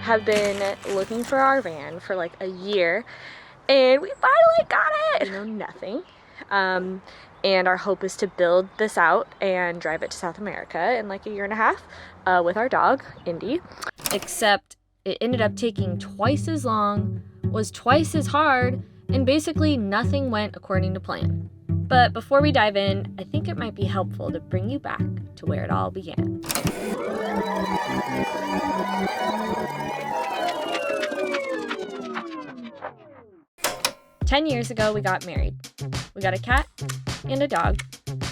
have been looking for our van for like a year, and we finally got it! You know, nothing. And our hope is to build this out and drive it to South America in like a year and a half with our dog, Indy. Except it ended up taking twice as long, was twice as hard, and basically nothing went according to plan. But before we dive in, I think it might be helpful to bring you back to where it all began. "10 years ago, we got married. We got a cat and a dog,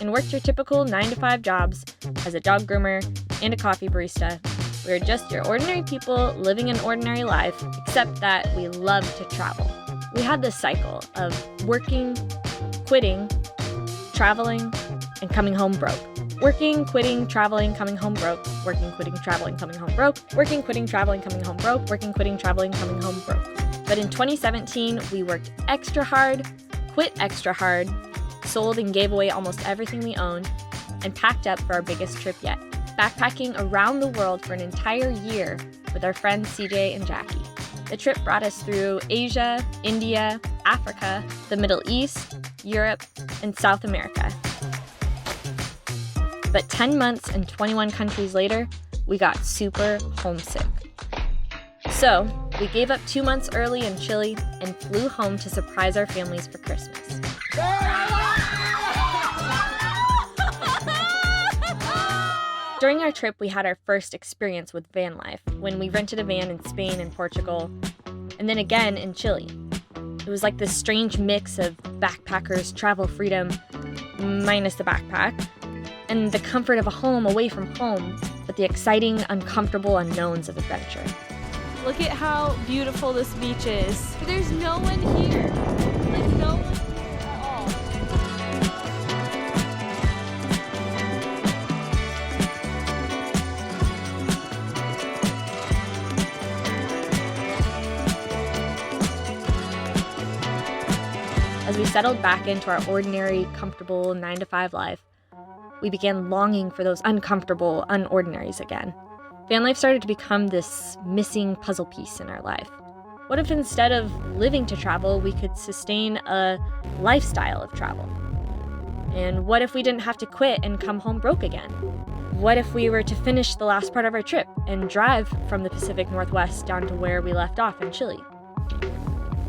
and worked your typical 9-to-5 jobs as a dog groomer and a coffee barista. We were just your ordinary people living an ordinary life, except that we loved to travel. We had this cycle of working, quitting, traveling, and coming home broke. Working, quitting, traveling, coming home broke. Working, quitting, traveling, coming home broke. Working, quitting, traveling, coming home broke. Working, quitting, traveling, coming home broke. But in 2017, we worked extra hard, quit extra hard, sold and gave away almost everything we owned, and packed up for our biggest trip yet, backpacking around the world for an entire year with our friends CJ and Jackie. The trip brought us through Asia, India, Africa, the Middle East, Europe, and South America. But 10 months and 21 countries later, we got super homesick. So, we gave up 2 months early in Chile and flew home to surprise our families for Christmas. During our trip, we had our first experience with van life when we rented a van in Spain and Portugal, and then again in Chile. It was like this strange mix of backpackers' travel freedom, minus the backpack, and the comfort of a home away from home, but the exciting, uncomfortable unknowns of adventure. Look at how beautiful this beach is. There's no one here. Like, no one here at all. As we settled back into our ordinary, comfortable 9-to-5 life, we began longing for those uncomfortable unordinaries again. Van life started to become this missing puzzle piece in our life. What if instead of living to travel, we could sustain a lifestyle of travel? And what if we didn't have to quit and come home broke again? What if we were to finish the last part of our trip and drive from the Pacific Northwest down to where we left off in Chile?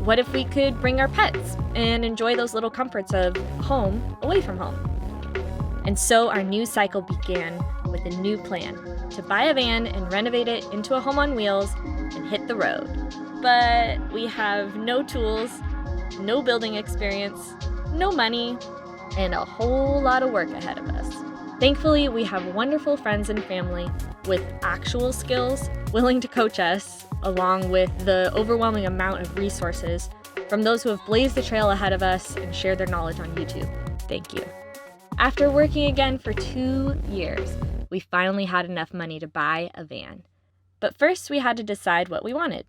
What if we could bring our pets and enjoy those little comforts of home away from home? And so our new cycle began with a new plan: to buy a van and renovate it into a home on wheels and hit the road. But we have no tools, no building experience, no money, and a whole lot of work ahead of us. Thankfully, we have wonderful friends and family with actual skills willing to coach us, along with the overwhelming amount of resources from those who have blazed the trail ahead of us and shared their knowledge on YouTube. Thank you. After working again for 2 years, we finally had enough money to buy a van. But first, we had to decide what we wanted.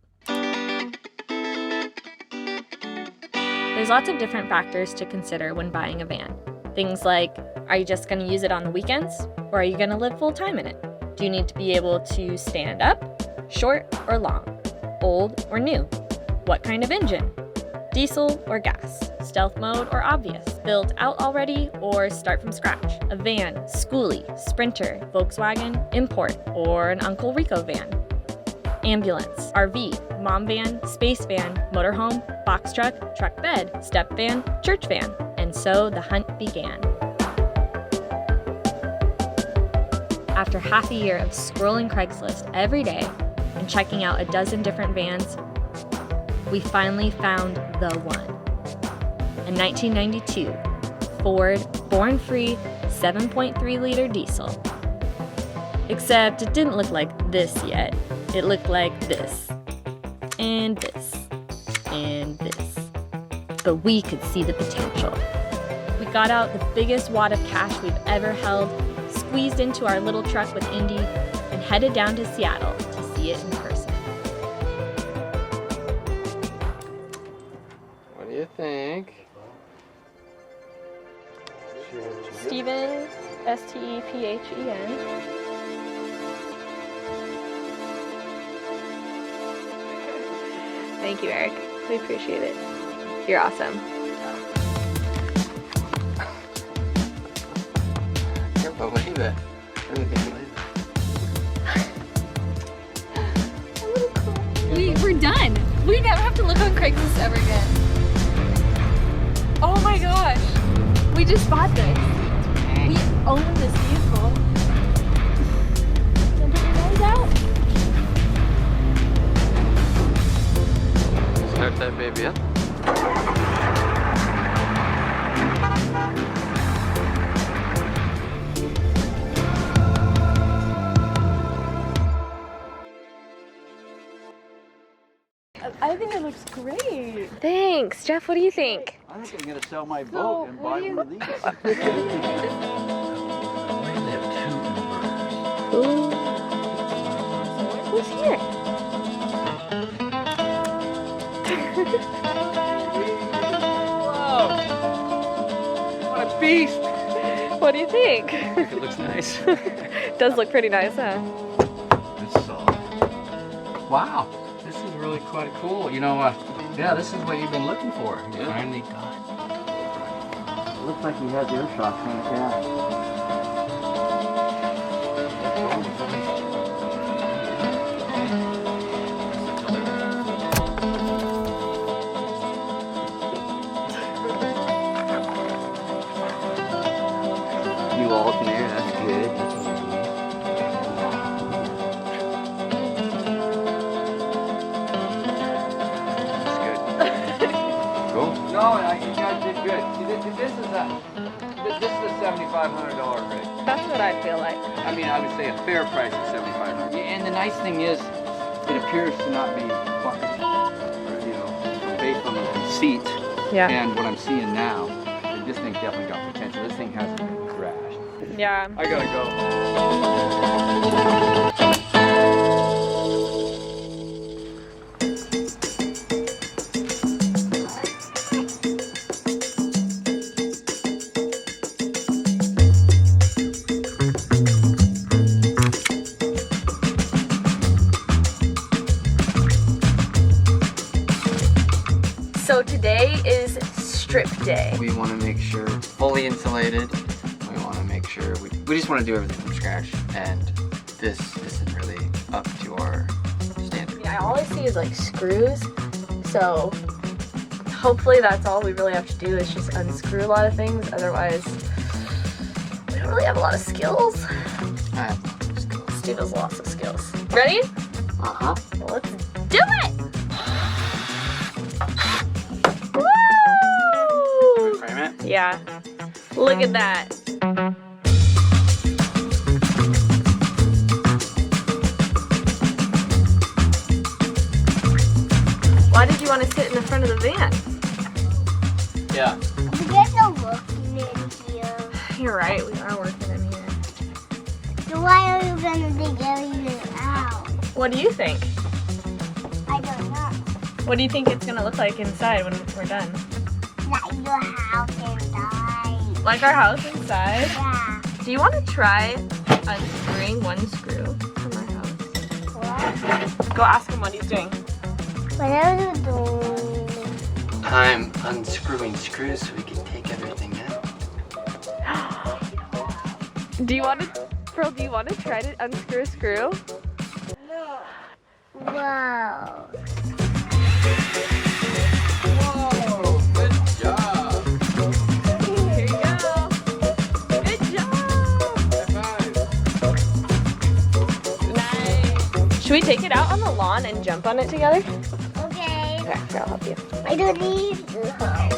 There's lots of different factors to consider when buying a van. Things like, are you just going to use it on the weekends? Or are you going to live full-time in it? Do you need to be able to stand up, short or long, old or new? What kind of engine? Diesel or gas? Stealth mode or obvious? Built out already or start from scratch? A van, schoolie, Sprinter, Volkswagen, import, or an Uncle Rico van? Ambulance, RV, mom van, space van, motorhome, box truck, truck bed, step van, church van. And so the hunt began. After half a year of scrolling Craigslist every day and checking out a dozen different vans, we finally found the one. A 1992 Ford Born-Free 7.3-liter diesel. Except it didn't look like this yet. It looked like this, and this, and this. But we could see the potential. We got out the biggest wad of cash we've ever held, squeezed into our little truck with Indy, and headed down to Seattle to see it in person. What do you think? Stephen, Stephen. Thank you, Eric. We appreciate it. You're awesome. Can't believe it. We're done. We never have to look on Craigslist ever again. Oh my gosh. We just bought this. We own this vehicle. Can you put your nose out? Start that baby up. I think it looks great. Thanks. Jeff, what do you think? I think I'm going to sell my boat and buy one of these. Ooh. Who's here? Whoa! What a beast! What do you think? It looks nice. Does look pretty nice, huh? It's solid. Wow, this is really quite cool. You know, yeah, this is what you've been looking for. You finally got it. It looks like he has air shocks on it, yeah. New alternator, that's good. That's good. Cool. No, you guys did good. See, this is a $7,500 rig. That's what I feel like. I mean, I would say a fair price is $7,500. And the nice thing is, it appears to not be bucket, you know, based on the seats. Yeah. And what I'm seeing now, this thing definitely got potential. This thing hasn't been crashed. Yeah. I gotta go. So today is strip day. We want to make sure it's fully insulated. We want to make sure we just want to do everything from scratch, and this isn't really up to our standard. Yeah, all I see is like screws. So hopefully that's all we really have to do is just unscrew a lot of things. Otherwise, we don't really have a lot of skills. I have no skills. Steve has lots of skills. Ready? Uh-huh. Well, let's do it! Woo! Frame it? Yeah. Look at that. Why did you want to sit in the front of the van? Yeah. You guys are working in here. You're right, we are working in here. So why are you gonna dig everything out? What do you think? I don't know. What do you think it's gonna look like inside when we're done? Like your house inside. Like our house inside? Yeah. Do you want to try unscrewing one screw from our house? What? Go ask him what he's doing. What are you doing? I'm unscrewing screws so we can take everything out. Do you want to, Pearl, do you want to try to unscrew a screw? No. Wow. Whoa, good job. Here you go. Good job. Nice. Should we take it out on the lawn and jump on it together? Okay. Okay, here, I'll help you. I don't need the house.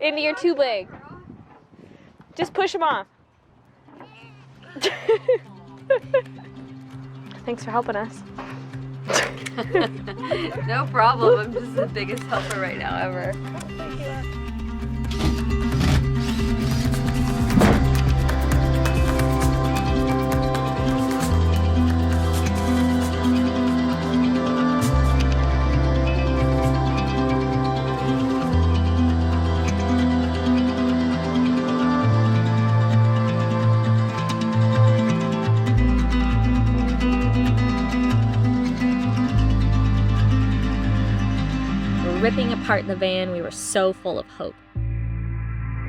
Into your tube leg. Just push him off. Thanks for helping us. No problem. I'm just the biggest helper right now ever. ripping apart the van, we were so full of hope.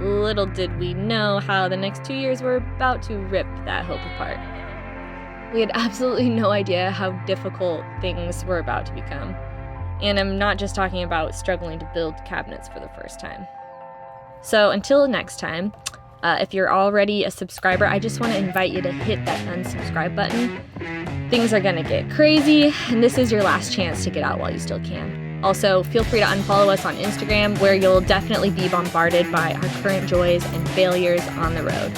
Little did we know how the next 2 years were about to rip that hope apart. We had absolutely no idea how difficult things were about to become. And I'm not just talking about struggling to build cabinets for the first time. So until next time, if you're already a subscriber, I just want to invite you to hit that unsubscribe button. Things are going to get crazy, and this is your last chance to get out while you still can. Also, feel free to unfollow us on Instagram, where you'll definitely be bombarded by our current joys and failures on the road.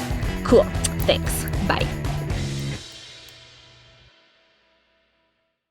Cool. Thanks. Bye.